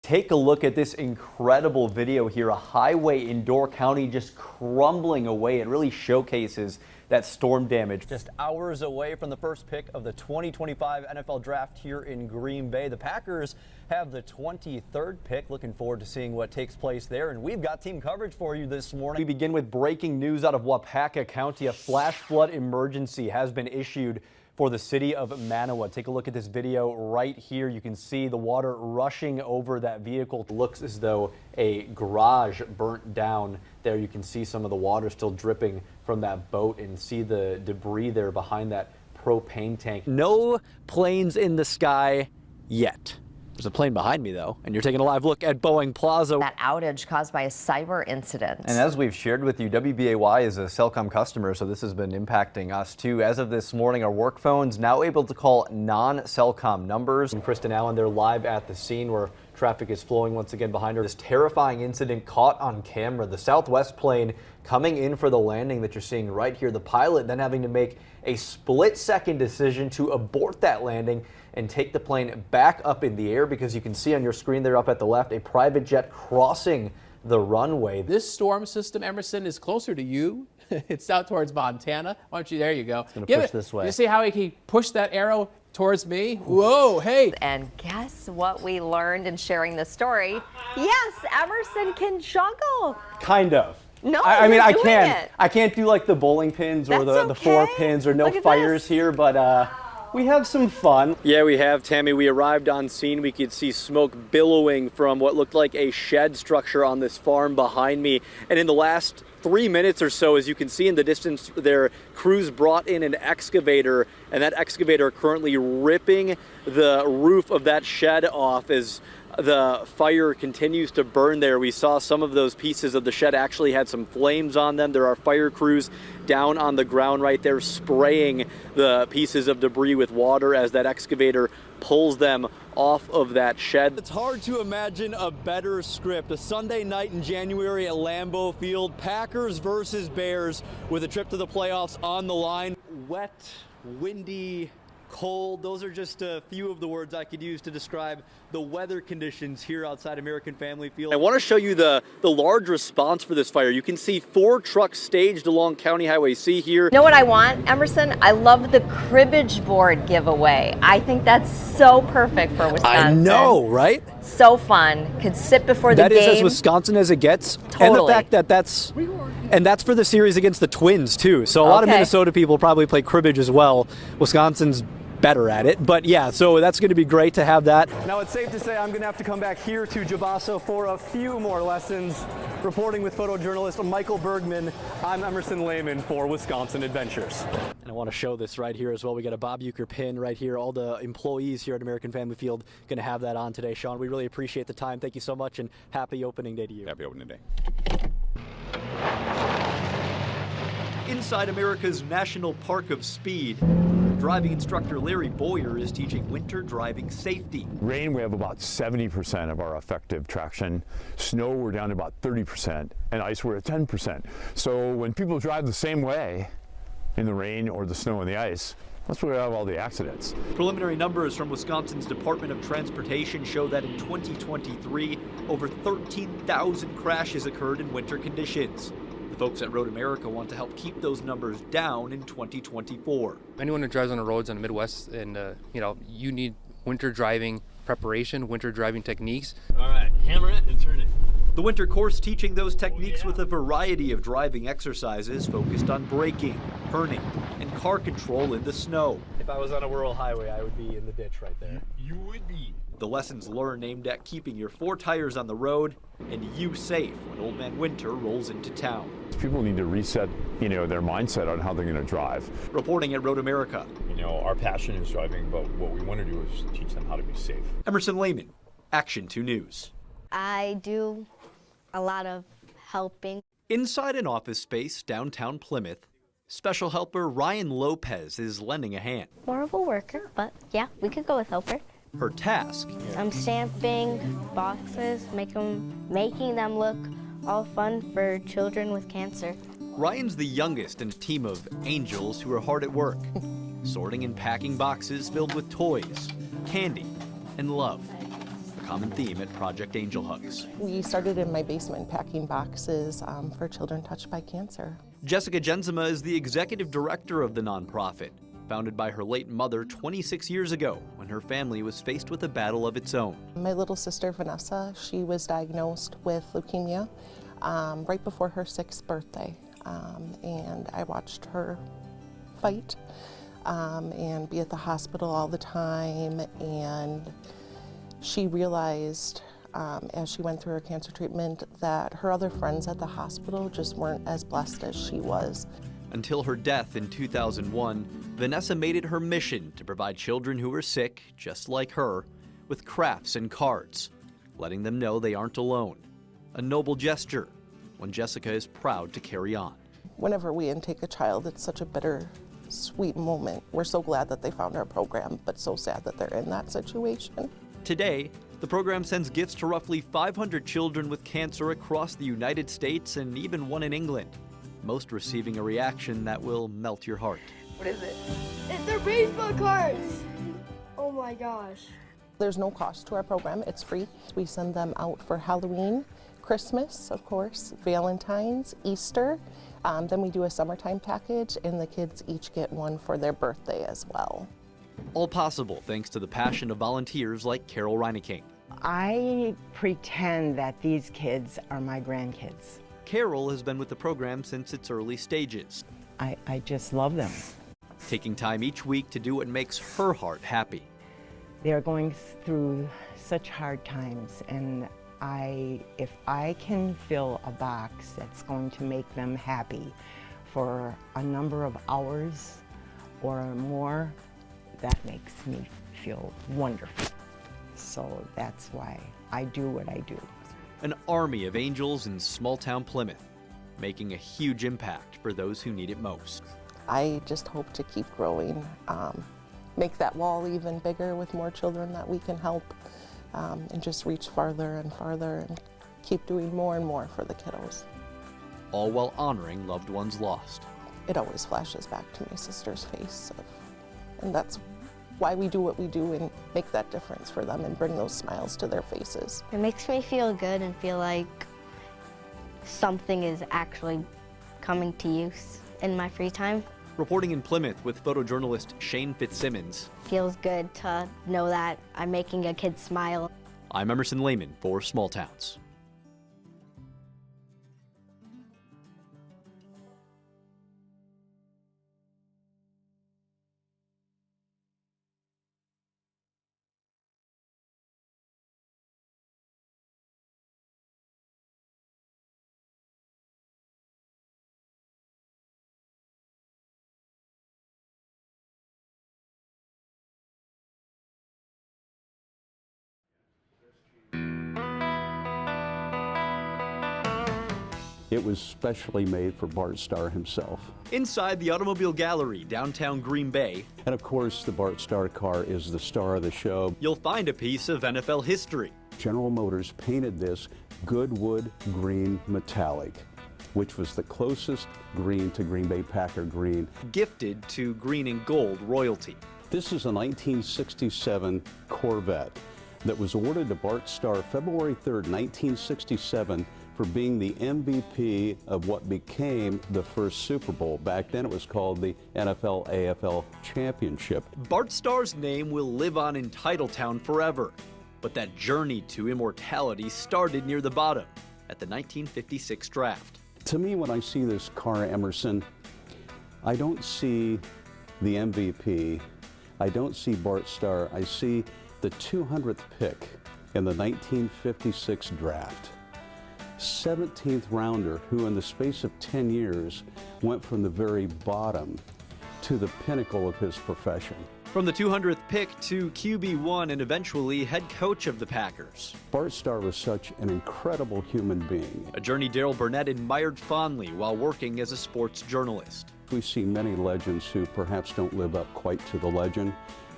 Take a look at this incredible video here. A highway in Door County just crumbling away. It really showcases that storm damage. Just hours away from the first pick of the 2025 NFL Draft here in Green Bay. The Packers have the 23rd pick. Looking forward to seeing what takes place there. And we've got team coverage for you this morning. We begin with breaking news out of Waupaca County. A flash flood emergency has been issued for the city of Manawa. Take a look at this video right here. You can see the water rushing over that vehicle. It looks as though a garage burnt down there. You can see some of the water still dripping from that boat and see the debris there behind that propane tank. No planes in the sky yet. There's a plane behind me, though, and you're taking a live look at Boeing Plaza. That outage caused by a cyber incident. And as we've shared with you, WBAY is a Cellcom customer, so this has been impacting us, too. As of this morning, our work phones now able to call non-Cellcom numbers. And Kristen Allen, they're live at the scene where traffic is flowing once again behind her. This terrifying incident caught on camera. The Southwest plane coming in for the landing that you're seeing right here. The pilot then having to make a split-second decision to abort that landing and take the plane back up in the air, because you can see on your screen there up at the left a private jet crossing the runway. This storm system, Emerson, is closer to you. It's out towards Montana. Why don't you, there you go. It's going to push this way. You see how he pushed that arrow towards me? Whoa, hey. And guess what we learned in sharing this story? Yes, Emerson can juggle. Kind of. No, I mean, you're doing it. I can't do like the bowling pins or That's the 4 okay. pins or no Look at fires this. here, but we have some fun. Yeah, we have, Tammy. We arrived on scene. We could see smoke billowing from what looked like a shed structure on this farm behind me. And in the last 3 minutes or so, as you can see in the distance there, crews brought in an excavator, and that excavator currently ripping the roof of that shed off as the fire continues to burn there. We saw some of those pieces of the shed actually had some flames on them. There are fire crews down on the ground right there spraying the pieces of debris with water as that excavator pulls them off of that shed. It's hard to imagine a better script. A Sunday night in January at Lambeau Field, Packers versus Bears, with a trip to the playoffs on the line. Wet, windy, cold. Those are just a few of the words I could use to describe the weather conditions here outside American Family Field. I want to show you the large response for this fire. You can see 4 trucks staged along County Highway C here. You know what I want, Emerson? I love the cribbage board giveaway. I think that's so perfect for Wisconsin. I know, right? So fun. Could sit before the game. That is as Wisconsin as it gets. Totally. And the fact that that's for the series against the Twins, too. So a lot of Minnesota people probably play cribbage as well. Wisconsin's better at it, but yeah, so that's going to be great to have that. Now it's safe to say I'm going to have to come back here to Jabasso for a few more lessons. Reporting with photojournalist Michael Bergman, I'm Emerson Lehmann for Wisconsin Adventures. And I want to show this right here as well. We got a Bob Uecker pin right here. All the employees here at American Family Field going to have that on today. Sean, we really appreciate the time. Thank you so much, and happy opening day to you. Happy opening day. Inside America's National Park of Speed, driving instructor Larry Boyer is teaching winter driving safety. Rain, we have about 70% of our effective traction. Snow, we're down to about 30%. And ice, we're at 10%. So when people drive the same way in the rain or the snow and the ice, that's where we have all the accidents. Preliminary numbers from Wisconsin's Department of Transportation show that in 2023, over 13,000 crashes occurred in winter conditions. The folks at Road America want to help keep those numbers down in 2024. Anyone who drives on the roads in the Midwest, and you need winter driving preparation, winter driving techniques. All right, hammer it and turn it. The winter course teaching those techniques with a variety of driving exercises focused on braking, turning, and car control in the snow. If I was on a rural highway, I would be in the ditch right there. You would be. The lessons learned aimed at keeping your 4 tires on the road and you safe when Old Man Winter rolls into town. People need to reset, their mindset on how they're going to drive. Reporting at Road America. Our passion is driving, but what we want to do is teach them how to be safe. Emerson Lehmann, Action 2 News. I do a lot of helping. Inside an office space downtown Plymouth, special helper Ryan Lopez is lending a hand. More of a worker, but yeah, we could go with helper. Her task? I'm stamping boxes, making them look all fun for children with cancer. Ryan's the youngest in a team of angels who are hard at work, sorting and packing boxes filled with toys, candy, and love. common theme at Project Angel Hugs. We started in my basement packing boxes for children touched by cancer. Jessica Jensema is the executive director of the nonprofit, founded by her late mother 26 years ago when her family was faced with a battle of its own. My little sister Vanessa, she was diagnosed with leukemia right before her 6th birthday. And I watched her fight and be at the hospital all the time, and she realized as she went through her cancer treatment that her other friends at the hospital just weren't as blessed as she was. Until her death in 2001, Vanessa made it her mission to provide children who were sick, just like her, with crafts and cards, letting them know they aren't alone. A noble gesture, one Jessica is proud to carry on. Whenever we intake a child, it's such a bittersweet moment. We're so glad that they found our program, but so sad that they're in that situation. Today, the program sends gifts to roughly 500 children with cancer across the United States and even one in England, most receiving a reaction that will melt your heart. What is it? They're baseball cards. Oh my gosh. There's no cost to our program, it's free. We send them out for Halloween, Christmas, of course, Valentine's, Easter. Then we do a summertime package, and the kids each get one for their birthday as well. All possible thanks to the passion of volunteers like Carol Reineking. I pretend that these kids are my grandkids. Carol has been with the program since its early stages. I just love them. Taking time each week to do what makes her heart happy. They're going through such hard times, and if I can fill a box that's going to make them happy for a number of hours or more, that makes me feel wonderful. So that's why I do what I do. An army of angels in small-town Plymouth, making a huge impact for those who need it most. I just hope to keep growing, make that wall even bigger with more children that we can help, and just reach farther and farther and keep doing more and more for the kiddos. All while honoring loved ones lost. It always flashes back to my sister's face, and that's why we do what we do and make that difference for them and bring those smiles to their faces. It makes me feel good and feel like something is actually coming to use in my free time. Reporting in Plymouth with photojournalist Shane Fitzsimmons. Feels good to know that I'm making a kid smile. I'm Emerson Lehmann for Small Towns. It was specially made for Bart Starr himself. Inside the Automobile Gallery, downtown Green Bay. And of course, the Bart Starr car is the star of the show. You'll find a piece of NFL history. General Motors painted this Goodwood Green Metallic, which was the closest green to Green Bay Packer green. Gifted to green and gold royalty. This is a 1967 Corvette that was awarded to Bart Starr February 3rd, 1967, for being the MVP of what became the first Super Bowl. Back then it was called the NFL-AFL Championship. Bart Starr's name will live on in Titletown forever, but that journey to immortality started near the bottom at the 1956 draft. To me, when I see this car, Emerson, I don't see the MVP, I don't see Bart Starr, I see the 200th pick in the 1956 draft. 17th rounder who in the space of 10 years went from the very bottom to the pinnacle of his profession. From the 200th pick to QB1 and eventually head coach of the Packers. Bart Starr was such an incredible human being. A journey Darrell Burnett admired fondly while working as a sports journalist. We see many legends who perhaps don't live up quite to the legend.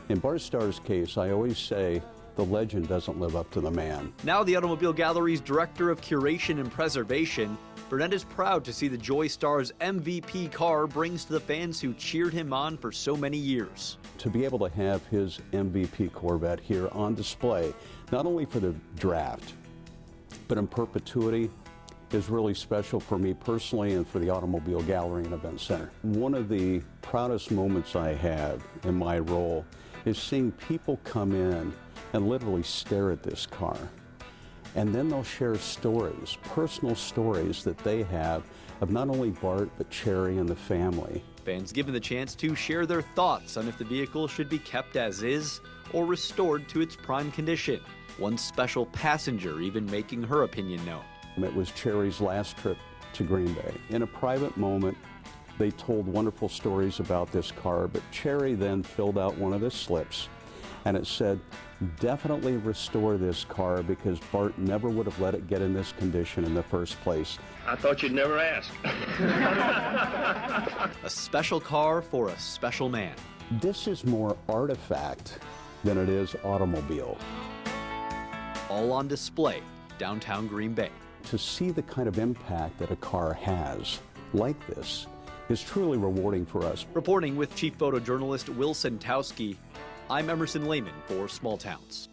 In Bart Starr's case, I always say, the legend doesn't live up to the man. Now the Automobile Gallery's Director of Curation and Preservation, Burnett is proud to see the Joy Star's MVP car brings to the fans who cheered him on for so many years. To be able to have his MVP Corvette here on display, not only for the draft, but in perpetuity, is really special for me personally and for the Automobile Gallery and Event Center. One of the proudest moments I have in my role is seeing people come in and literally stare at this car. And then they'll share stories, personal stories that they have of not only Bart, but Cherry and the family. Fans given the chance to share their thoughts on if the vehicle should be kept as is or restored to its prime condition. One special passenger even making her opinion known. It was Cherry's last trip to Green Bay. In a private moment, they told wonderful stories about this car, but Cherry then filled out one of the slips, and it said, definitely restore this car because Bart never would have let it get in this condition in the first place. I thought you'd never ask. A special car for a special man. This is more artifact than it is automobile. All on display, downtown Green Bay. To see the kind of impact that a car has like this is truly rewarding for us. Reporting with Chief Photojournalist Will Sentowski, I'm Emerson Lehmann for Small Towns.